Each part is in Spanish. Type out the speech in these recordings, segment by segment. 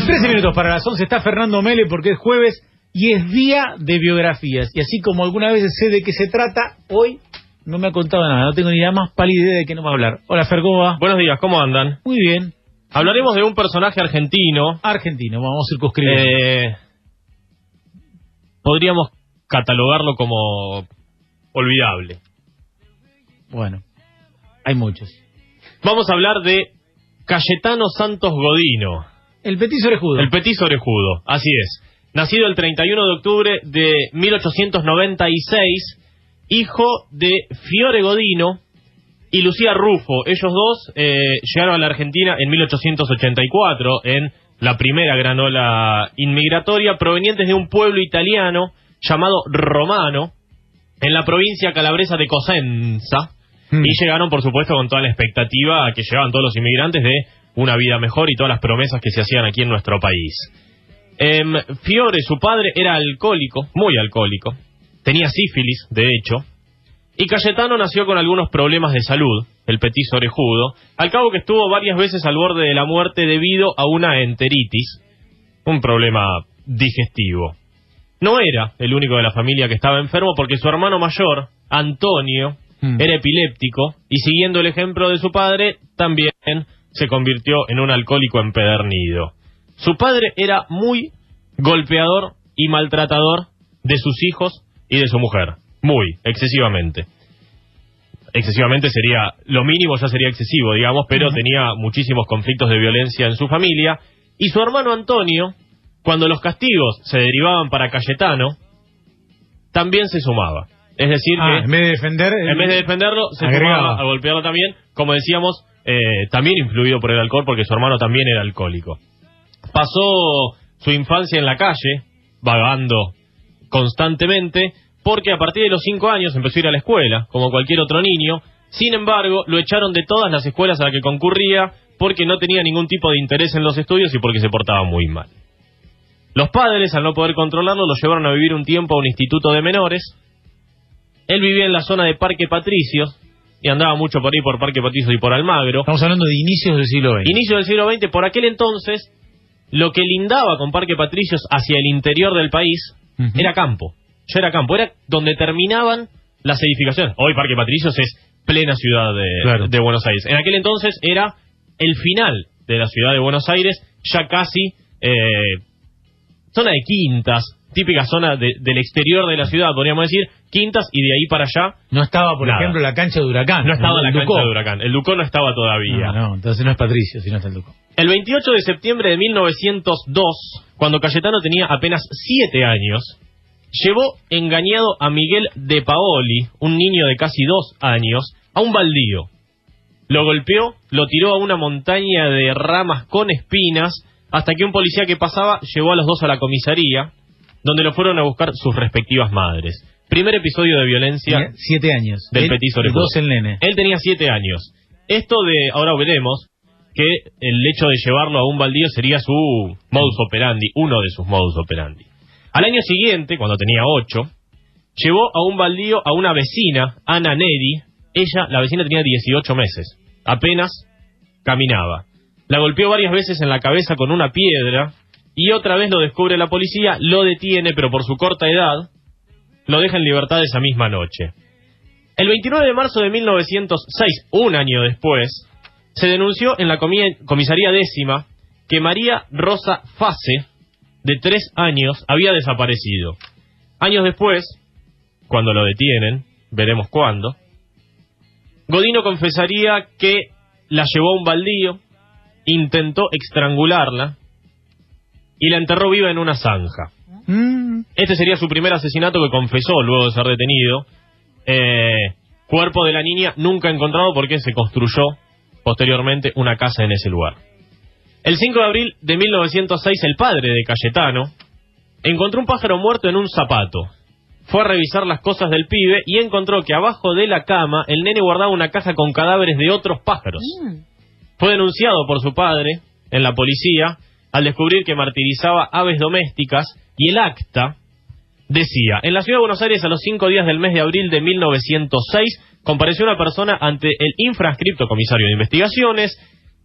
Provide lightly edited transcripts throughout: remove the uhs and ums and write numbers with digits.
13 minutos para las 11 está Fernando Mele porque es jueves y es día de biografías. Y así como algunas veces sé de qué se trata, hoy no me ha contado nada, no tengo ni la más pálida idea de qué nos va a hablar. Hola Fer, ¿cómo va? Buenos días, ¿cómo andan? Muy bien. Hablaremos de un personaje argentino. Argentino, vamos a circunscribir. Podríamos catalogarlo como olvidable. Bueno, hay muchos. Vamos a hablar de Cayetano Santos Godino. El petiso orejudo. El petiso orejudo, así es. Nacido el 31 de octubre de 1896, hijo de Fiore Godino y Lucía Rufo. Ellos dos llegaron a la Argentina en 1884, en la primera gran ola inmigratoria, provenientes de un pueblo italiano llamado Romano, en la provincia calabresa de Cosenza. Y llegaron, por supuesto, con toda la expectativa que llevaban todos los inmigrantes de una vida mejor y todas las promesas que se hacían aquí en nuestro país. Fiore, su padre, era alcohólico, muy alcohólico. Tenía sífilis, de hecho. Y Cayetano nació con algunos problemas de salud, el petiso orejudo, al cabo que estuvo varias veces al borde de la muerte debido a una enteritis, un problema digestivo. No era el único de la familia que estaba enfermo, porque su hermano mayor, Antonio, era epiléptico y, siguiendo el ejemplo de su padre, también se convirtió en un alcohólico empedernido. Su padre era muy golpeador y maltratador de sus hijos y de su mujer. Muy, excesivamente. Excesivamente sería, lo mínimo ya sería excesivo, digamos, pero tenía muchísimos conflictos de violencia en su familia. Y su hermano Antonio, cuando los castigos se derivaban para Cayetano, también se sumaba. Es decir, que en vez de defenderlo, se sumaba a golpearlo también, como decíamos, también influido por el alcohol, porque su hermano también era alcohólico. Pasó su infancia en la calle, vagando constantemente, porque a partir de los 5 años empezó a ir a la escuela, como cualquier otro niño. Sin embargo, lo echaron de todas las escuelas a las que concurría, porque no tenía ningún tipo de interés en los estudios y porque se portaba muy mal. Los padres, al no poder controlarlo, lo llevaron a vivir un tiempo a un instituto de menores. Él vivía en la zona de Parque Patricios, y andaba mucho por ahí, por Parque Patricios y por Almagro. Estamos hablando de inicios del siglo XX. Inicios del siglo XX. Por aquel entonces, lo que lindaba con Parque Patricios hacia el interior del país era campo. Ya era campo, era donde terminaban las edificaciones. Hoy Parque Patricios es plena ciudad de Buenos Aires. En aquel entonces era el final de la ciudad de Buenos Aires, ya casi zona de quintas, típica zona del exterior de la ciudad, podríamos decir, quintas, y de ahí para allá. No estaba, por ejemplo, la cancha de Huracán. No estaba la cancha de Huracán. El Ducó no estaba todavía. No, entonces no es Patricio, sino está el Ducó. El 28 de septiembre de 1902, cuando Cayetano tenía apenas 7 años, llevó engañado a Miguel de Paoli, un niño de casi 2 años, a un baldío. Lo golpeó, lo tiró a una montaña de ramas con espinas, hasta que un policía que pasaba llevó a los dos a la comisaría, donde lo fueron a buscar sus respectivas madres. Primer episodio de violencia. 7 años. Del petiso orejudo. 2 el nene. Él tenía 7 años. Esto de, ahora veremos, que el hecho de llevarlo a un baldío sería su modus operandi, uno de sus modus operandi. Al año siguiente, cuando tenía 8, llevó a un baldío a una vecina, Ana Neri. La vecina tenía 18 meses. Apenas caminaba. La golpeó varias veces en la cabeza con una piedra, y otra vez lo descubre la policía, lo detiene, pero por su corta edad, lo deja en libertad esa misma noche. El 29 de marzo de 1906, un año después, se denunció en la comisaría 10ª que María Rosa Fase, de 3 años, había desaparecido. Años después, cuando lo detienen, veremos cuándo, Godino confesaría que la llevó a un baldío, intentó estrangularla y la enterró viva en una zanja. Este sería su primer asesinato, que confesó luego de ser detenido. Cuerpo de la niña nunca encontrado, porque se construyó posteriormente una casa en ese lugar. El 5 de abril de 1906, el padre de Cayetano encontró un pájaro muerto en un zapato. Fue a revisar las cosas del pibe y encontró que abajo de la cama el nene guardaba una caja con cadáveres de otros pájaros. Fue denunciado por su padre en la policía al descubrir que martirizaba aves domésticas, y el acta decía: en la ciudad de Buenos Aires, a los 5 días del mes de abril de 1906, compareció una persona ante el infrascripto comisario de investigaciones,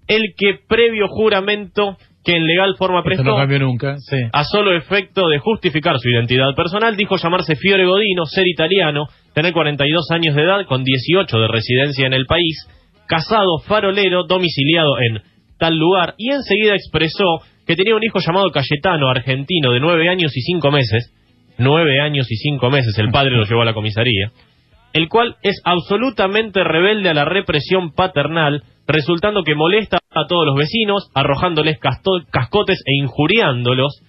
el que previo juramento que en legal forma prestó, no cambió nunca, sí. a solo efecto de justificar su identidad personal, dijo llamarse Fiore Godino, ser italiano, tener 42 años de edad, con 18 de residencia en el país, casado, farolero, domiciliado en tal lugar, y enseguida expresó que tenía un hijo llamado Cayetano, argentino, de 9 años y 5 meses, 9 años y 5 meses, el padre lo llevó a la comisaría, el cual es absolutamente rebelde a la represión paternal, resultando que molesta a todos los vecinos, arrojándoles cascotes e injuriándolos,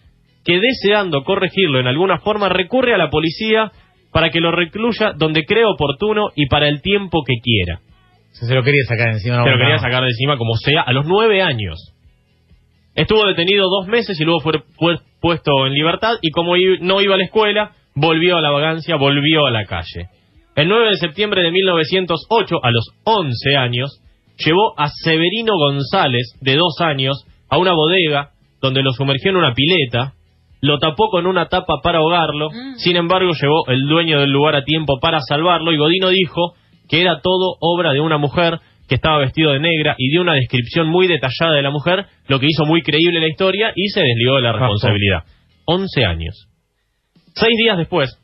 que deseando corregirlo en alguna forma recurre a la policía para que lo recluya donde cree oportuno y para el tiempo que quiera. Se lo quería sacar de encima. Se lo quería sacar de encima como sea, a los 9 años. Estuvo detenido 2 meses y luego fue puesto en libertad, y como no iba a la escuela, volvió a la vagancia, volvió a la calle. El 9 de septiembre de 1908, a los 11 años, llevó a Severino González, de 2 años, a una bodega donde lo sumergió en una pileta, lo tapó con una tapa para ahogarlo, sin embargo llegó el dueño del lugar a tiempo para salvarlo, y Godino dijo que era todo obra de una mujer que estaba vestido de negra, y dio una descripción muy detallada de la mujer, lo que hizo muy creíble la historia, y se desligó de la responsabilidad. 11 años. 6 días después,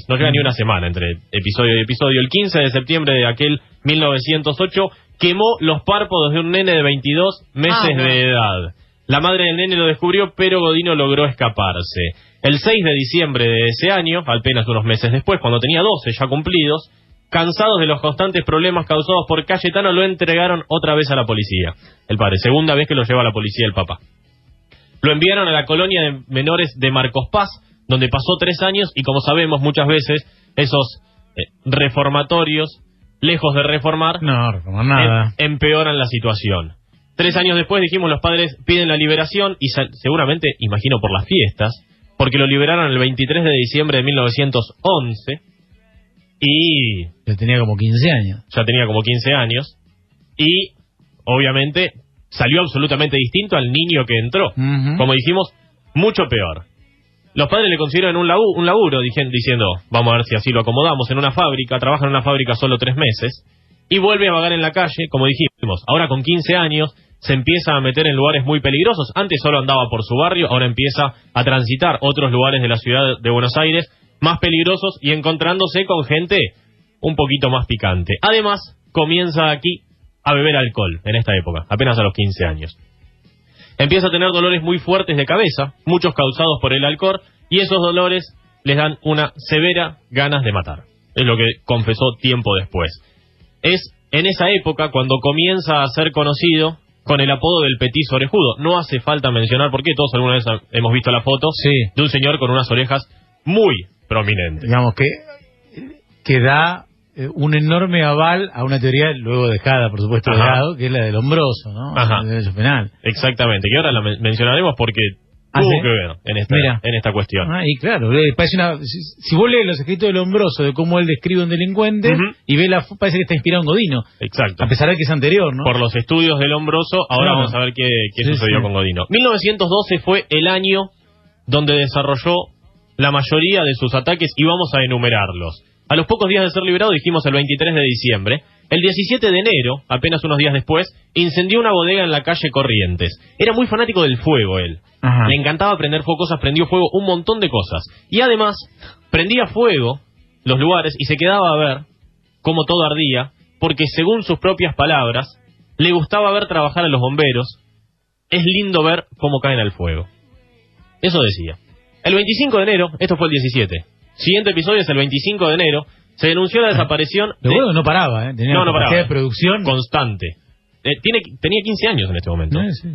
no llega ni una semana entre episodio y episodio, el 15 de septiembre de aquel 1908, quemó los párpados de un nene de 22 meses de edad. La madre del nene lo descubrió, pero Godino logró escaparse. El 6 de diciembre de ese año, apenas unos meses después, cuando tenía 12 ya cumplidos, cansados de los constantes problemas causados por Cayetano, lo entregaron otra vez a la policía. El padre, segunda vez que lo lleva a la policía el papá. Lo enviaron a la colonia de menores de Marcos Paz, donde pasó 3 años, y como sabemos muchas veces, esos reformatorios, lejos de reformar, nada. Empeoran la situación. 3 años después, dijimos, los padres piden la liberación, y seguramente, imagino, por las fiestas, porque lo liberaron el 23 de diciembre de 1911, y... Ya tenía como 15 años. Y, obviamente, salió absolutamente distinto al niño que entró. Como dijimos, mucho peor. Los padres le consiguieron un laburo diciendo, vamos a ver si así lo acomodamos, en una fábrica, trabaja en una fábrica solo 3 meses, y vuelve a vagar en la calle, como dijimos. Ahora con 15 años se empieza a meter en lugares muy peligrosos. Antes solo andaba por su barrio, ahora empieza a transitar otros lugares de la ciudad de Buenos Aires más peligrosos y encontrándose con gente un poquito más picante. Además, comienza aquí a beber alcohol en esta época, apenas a los 15 años. Empieza a tener dolores muy fuertes de cabeza, muchos causados por el alcohol, y esos dolores les dan una severa ganas de matar. Es lo que confesó tiempo después. Es en esa época cuando comienza a ser conocido con el apodo del petiso orejudo. No hace falta mencionar por qué, todos alguna vez hemos visto la foto de un señor con unas orejas muy prominentes. Digamos que da un enorme aval a una teoría luego dejada, por supuesto, de lado, que es la del hombroso, ¿no? El derecho penal. Exactamente, que ahora la mencionaremos porque tuvo que ver en esta cuestión. Y claro, parece si vos lees los escritos del Hombroso, de cómo él describe a un delincuente, y ve parece que está inspirado en Godino. Exacto. A pesar de que es anterior, ¿no? Por los estudios del Hombroso, ahora vamos a ver qué sucedió con Godino. 1912 fue el año donde desarrolló la mayoría de sus ataques, y vamos a enumerarlos. A los pocos días de ser liberado, dijimos el 23 de diciembre, el 17 de enero, apenas unos días después, incendió una bodega en la calle Corrientes. Era muy fanático del fuego él. Le encantaba prender cosas, prendió fuego un montón de cosas. Y además, prendía fuego los lugares y se quedaba a ver cómo todo ardía, porque según sus propias palabras, le gustaba ver trabajar a los bomberos. Es lindo ver cómo caen al fuego. Eso decía. El 25 de enero, esto fue el 17. Siguiente episodio es el 25 de enero. Se denunció la desaparición de... Pero bueno, no paraba, tenía una capacidad de producción constante. Tenía 15 años en este momento. Sí.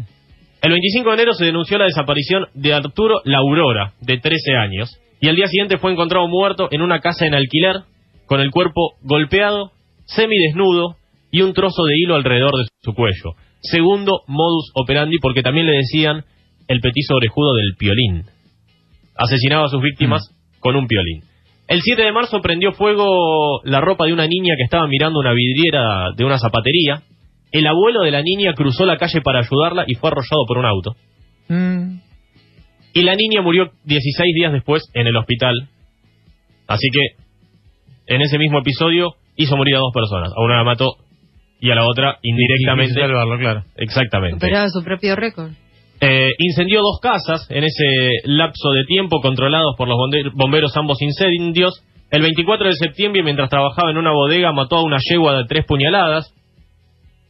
El 25 de enero se denunció la desaparición de Arturo La Aurora, de 13 años, y al día siguiente fue encontrado muerto en una casa en alquiler, con el cuerpo golpeado, semidesnudo y un trozo de hilo alrededor de su cuello. Segundo modus operandi, porque también le decían el petiso orejudo del piolín. Asesinaba a sus víctimas con un piolín. El 7 de marzo prendió fuego la ropa de una niña que estaba mirando una vidriera de una zapatería. El abuelo de la niña cruzó la calle para ayudarla y fue arrollado por un auto. Y la niña murió 16 días después en el hospital. Así que en ese mismo episodio hizo morir a 2 personas. A una la mató y a la otra indirectamente. Y salvarlo, claro. Exactamente. Superaba su propio récord. Incendió 2 casas en ese lapso de tiempo, controlados por los bomberos ambos incendios. El 24 de septiembre, mientras trabajaba en una bodega, mató a una yegua de 3 puñaladas.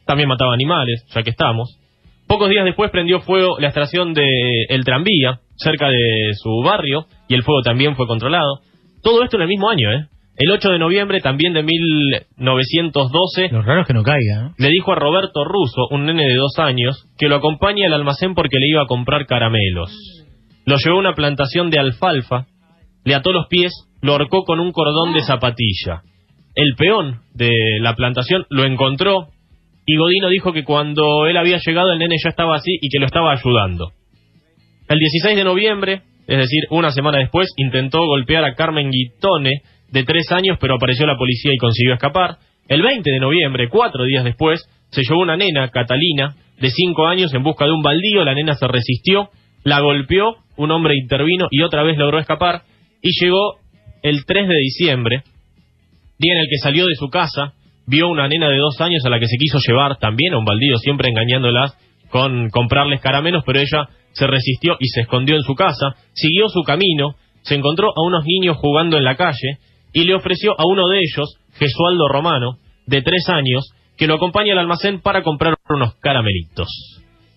También mataba animales, ya que estamos. Pocos días después prendió fuego la estación del tranvía, cerca de su barrio, y el fuego también fue controlado. Todo esto en el mismo año, ¿eh? El 8 de noviembre, también de 1912... Lo raro es que no caiga, ¿no? Le dijo a Roberto Russo, un nene de 2 años, que lo acompañe al almacén porque le iba a comprar caramelos. Lo llevó a una plantación de alfalfa, le ató los pies, lo ahorcó con un cordón de zapatilla. El peón de la plantación lo encontró y Godino dijo que cuando él había llegado el nene ya estaba así y que lo estaba ayudando. El 16 de noviembre, es decir, una semana después, intentó golpear a Carmen Guitone, de 3 años, pero apareció la policía y consiguió escapar. El 20 de noviembre, 4 días después, se llevó una nena, Catalina, de 5 años, en busca de un baldío. La nena se resistió, la golpeó, un hombre intervino y otra vez logró escapar. Y llegó el 3 de diciembre, día en el que salió de su casa, vio una nena de 2 años a la que se quiso llevar también a un baldío, siempre engañándolas con comprarles caramelos, pero ella se resistió y se escondió en su casa. Siguió su camino, se encontró a unos niños jugando en la calle y le ofreció a uno de ellos, Gesualdo Romano, de 3 años, que lo acompañe al almacén para comprar unos caramelitos.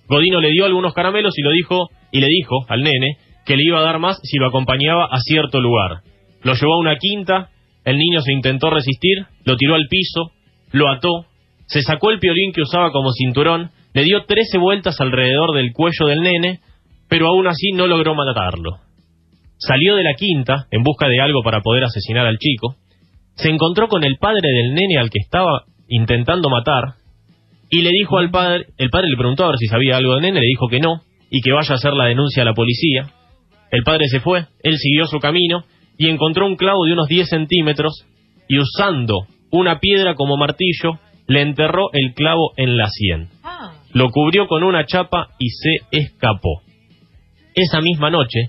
Godino le dio algunos caramelos y le dijo al nene que le iba a dar más si lo acompañaba a cierto lugar. Lo llevó a una quinta, el niño se intentó resistir, lo tiró al piso, lo ató, se sacó el piolín que usaba como cinturón, le dio 13 vueltas alrededor del cuello del nene, pero aún así no logró matarlo. Salió de la quinta en busca de algo para poder asesinar al chico, se encontró con el padre del nene al que estaba intentando matar, y le dijo al padre, el padre le preguntó a ver si sabía algo del nene, le dijo que no, y que vaya a hacer la denuncia a la policía. El padre se fue, él siguió su camino, y encontró un clavo de unos 10 centímetros, y usando una piedra como martillo, le enterró el clavo en la sien. Lo cubrió con una chapa y se escapó. Esa misma noche,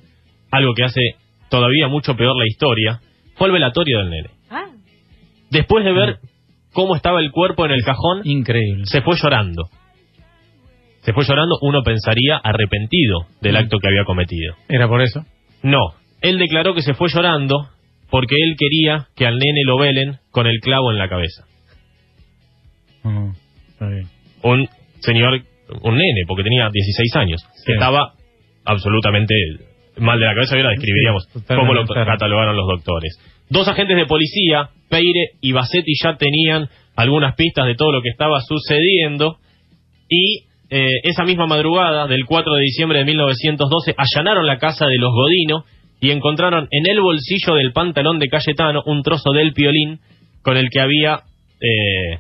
algo que hace todavía mucho peor la historia, fue el velatorio del nene. Después de ver cómo estaba el cuerpo en el cajón, increíble, se fue llorando. Se fue llorando, uno pensaría arrepentido del acto que había cometido. ¿Era por eso? No, él declaró que se fue llorando porque él quería que al nene lo velen con el clavo en la cabeza. Está bien. Un señor, un nene, porque tenía 16 años, que estaba absolutamente mal de la cabeza, y ahora describiríamos cómo lo catalogaron los doctores. 2 agentes de policía, Peire y Bassetti, ya tenían algunas pistas de todo lo que estaba sucediendo, y esa misma madrugada del 4 de diciembre de 1912 allanaron la casa de los Godino y encontraron en el bolsillo del pantalón de Cayetano un trozo del piolín con el que había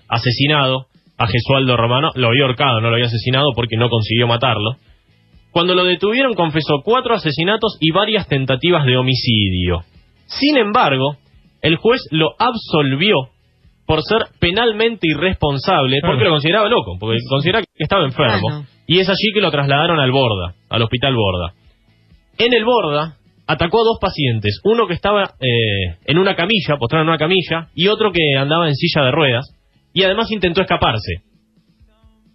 asesinado a Gesualdo Romano. Lo había ahorcado, no lo había asesinado porque no consiguió matarlo. Cuando lo detuvieron confesó 4 asesinatos y varias tentativas de homicidio. Sin embargo, el juez lo absolvió por ser penalmente irresponsable, porque lo consideraba loco, porque consideraba que estaba enfermo. Y es allí que lo trasladaron al Borda, al hospital Borda. En el Borda atacó a 2 pacientes, uno que estaba en una camilla, postrado en una camilla, y otro que andaba en silla de ruedas, y además intentó escaparse.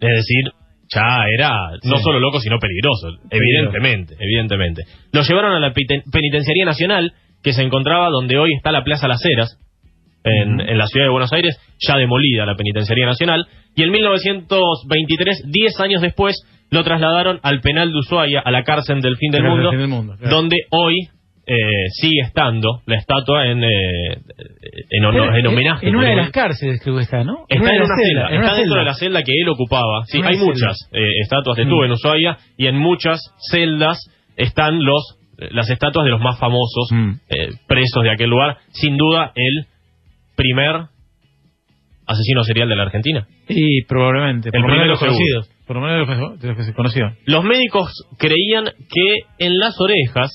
Es decir, ya era no solo loco, sino peligroso, evidentemente. Lo llevaron a la Penitenciaría Nacional, que se encontraba donde hoy está la Plaza Las Heras, en la ciudad de Buenos Aires, ya demolida la Penitenciaría Nacional, y en 1923, 10 años después, lo trasladaron al penal de Ushuaia, a la cárcel del fin del mundo, claro, donde hoy sigue estando la estatua en homenaje. En una de las cárceles creo que está, ¿no? Está en una celda, está dentro de la celda que él ocupaba. Sí, hay muchas estatuas de Tuve en Ushuaia, y en muchas celdas están las estatuas de los más famosos presos de aquel lugar. Sin duda, el primer asesino serial de la Argentina. Y probablemente, el primero de los conocidos. Por lo menos de los que se conocieron. Los médicos creían que en las orejas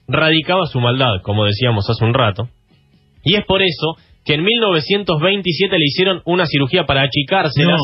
radicaba su maldad, como decíamos hace un rato, y es por eso que en 1927 le hicieron una cirugía para achicárselas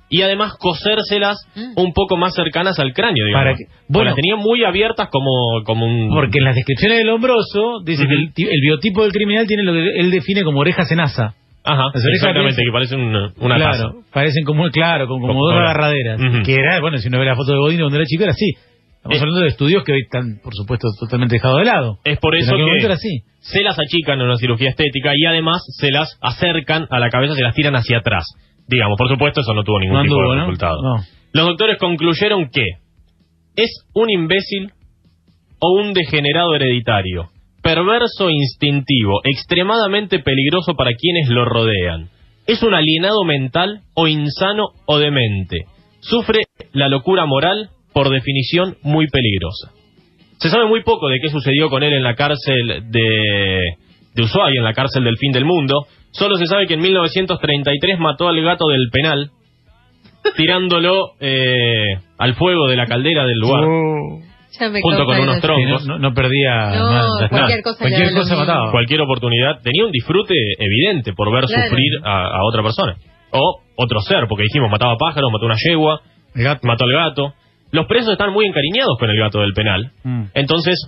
y además cosérselas un poco más cercanas al cráneo, digamos. Las tenía muy abiertas como un... Porque en las descripciones del Lombroso dice que el biotipo del criminal tiene lo que él define como orejas en asa. Ajá, Las orejas exactamente, que parecen una taza. Claro, parecen como dos agarraderas. Que era, bueno, si uno ve la foto de Godín cuando era chico era así. Estamos hablando de estudios que hoy están, por supuesto, totalmente dejados de lado. Es por eso que que era así. se las achican en una cirugía estética y además se las acercan a la cabeza, se las tiran hacia atrás. Digamos, por supuesto, eso no tuvo ningún tipo de resultado. No. Los doctores concluyeron que es un imbécil o un degenerado hereditario, perverso instintivo, extremadamente peligroso para quienes lo rodean. Es un alienado mental o insano o demente. Sufre la locura moral, por definición muy peligrosa. Se sabe muy poco de qué sucedió con él en la cárcel de Ushuaia, en la cárcel del fin del mundo. Solo se sabe que en 1933 mató al gato del penal, tirándolo al fuego de la caldera del lugar, junto con unos troncos. No perdía cualquier cosa mataba. Cualquier oportunidad. Tenía un disfrute evidente por ver sufrir a otra persona. O otro ser, porque dijimos, mataba pájaros, mató una yegua, mató al gato. Los presos están muy encariñados con el gato del penal. Entonces,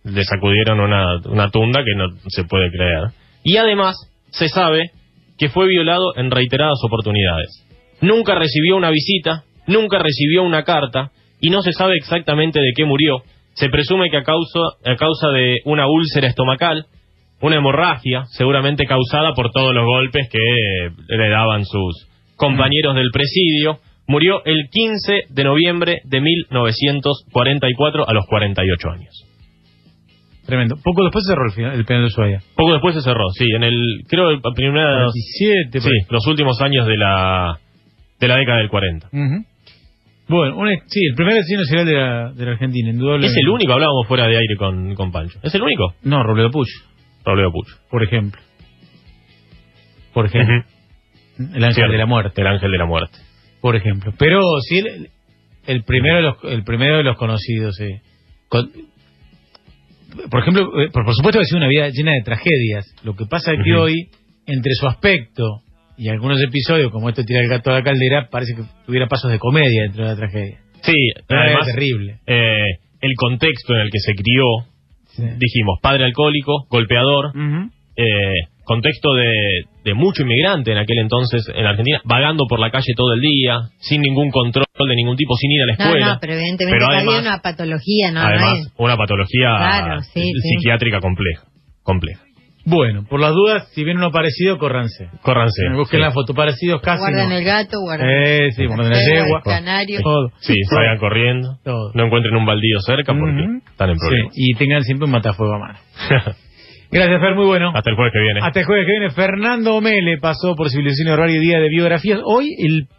le sacudieron una tunda que no se puede creer. Y además, se sabe que fue violado en reiteradas oportunidades. Nunca recibió una visita, nunca recibió una carta, y no se sabe exactamente de qué murió. Se presume que a causa de una úlcera estomacal, una hemorragia, seguramente causada por todos los golpes que le daban sus compañeros del presidio. Murió el 15 de noviembre de 1944 a los 48 años. Tremendo. Poco después se cerró el penal de Ushuaia. Poco después se cerró, sí. Creo la primera... 47. Sí, los últimos años de la década del 40. Bueno, el primer asesino serial de la Argentina, indudablemente. ¿Es el único? Hablábamos fuera de aire con Pancho. ¿Es el único? No, Robledo Puch. Robledo Puch. Por ejemplo. El ángel de la muerte. El ángel de la muerte. Por ejemplo. Pero sí, el primero de los conocidos, sí. Por ejemplo, por supuesto que ha sido una vida llena de tragedias. Lo que pasa es que hoy, entre su aspecto y algunos episodios, como esto tira el gato a la caldera, parece que tuviera pasos de comedia dentro de la tragedia. Sí, además, terrible. El contexto en el que se crió, dijimos, padre alcohólico, golpeador, contexto de mucho inmigrante en aquel entonces en Argentina, vagando por la calle todo el día, sin ningún control de ningún tipo, sin ir a la escuela. No, pero evidentemente había una patología, ¿no? Además, una patología psiquiátrica compleja. Bueno, por las dudas, si viene uno parecido, córranse. Busquen la foto, parecidos casi. Guarden el gato, guarden guarden la yegua. Canario. Sí, salgan corriendo. Todo. No encuentren un baldío cerca porque están en problemas. Y tengan siempre un matafuego a mano. Gracias, Fer, muy bueno. Hasta el jueves que viene. Fernando Mele pasó por Civilización y Horario, día de biografías. Hoy el